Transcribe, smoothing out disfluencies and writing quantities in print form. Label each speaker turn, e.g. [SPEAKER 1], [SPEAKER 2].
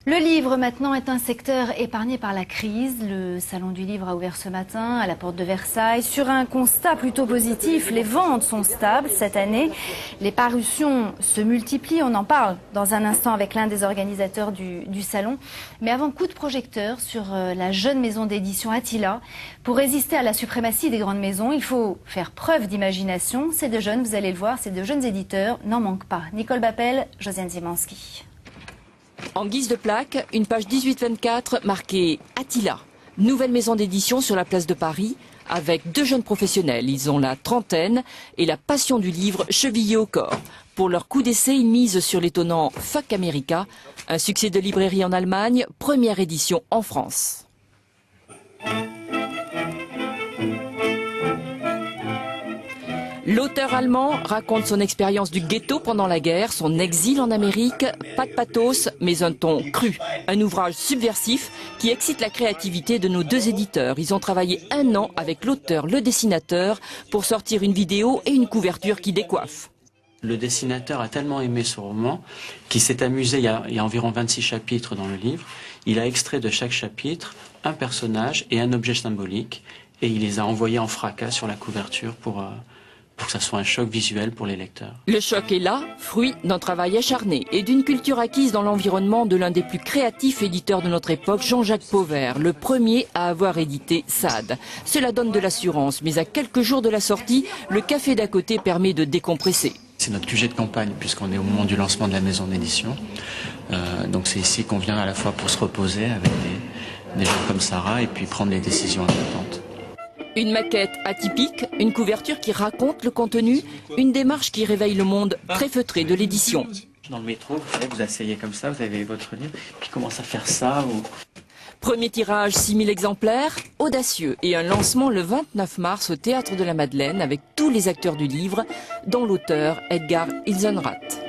[SPEAKER 1] Le livre maintenant est un secteur épargné par la crise. Le Salon du Livre a ouvert ce matin à la porte de Versailles. Sur un constat plutôt positif, les ventes sont stables cette année. Les parutions se multiplient, on en parle dans un instant avec l'un des organisateurs du salon. Mais avant, coup de projecteur sur la jeune maison d'édition Attila. Pour résister à la suprématie des grandes maisons, il faut faire preuve d'imagination. Ces deux jeunes, vous allez le voir, ces deux jeunes éditeurs n'en manquent pas. Nicole Bappel, Josiane Zimanski.
[SPEAKER 2] En guise de plaque, une page 18-24 marquée Attila, nouvelle maison d'édition sur la place de Paris, avec deux jeunes professionnels. Ils ont la trentaine et la passion du livre chevillée au corps. Pour leur coup d'essai, ils misent sur l'étonnant Fuck America, un succès de librairie en Allemagne, première édition en France. L'auteur allemand raconte son expérience du ghetto pendant la guerre, son exil en Amérique, pas de pathos, mais un ton cru. Un ouvrage subversif qui excite la créativité de nos deux éditeurs. Ils ont travaillé 1 an avec l'auteur, le dessinateur, pour sortir une vidéo et une couverture qui décoiffe.
[SPEAKER 3] Le dessinateur a tellement aimé ce roman qu'il s'est amusé, il y a environ 26 chapitres dans le livre, il a extrait de chaque chapitre un personnage et un objet symbolique et il les a envoyés en fracas sur la couverture pour que ça soit un choc visuel pour les lecteurs.
[SPEAKER 2] Le choc est là, fruit d'un travail acharné et d'une culture acquise dans l'environnement de l'un des plus créatifs éditeurs de notre époque, Jean-Jacques Pauvert, le premier à avoir édité Sade. Cela donne de l'assurance, mais à quelques jours de la sortie, le café d'à côté permet de décompresser.
[SPEAKER 3] C'est notre QG de campagne puisqu'on est au moment du lancement de la maison d'édition. Donc c'est ici qu'on vient à la fois pour se reposer avec des gens comme Sarah et puis prendre les décisions importantes.
[SPEAKER 2] Une maquette atypique, une couverture qui raconte le contenu, une démarche qui réveille le monde très feutré de l'édition.
[SPEAKER 3] Dans le métro, vous asseyez comme ça, vous avez votre livre, puis commence à faire ça.
[SPEAKER 2] Premier tirage, 6000 exemplaires, audacieux, et un lancement le 29 mars au Théâtre de la Madeleine avec tous les acteurs du livre, dont l'auteur Edgar Ilsenrath.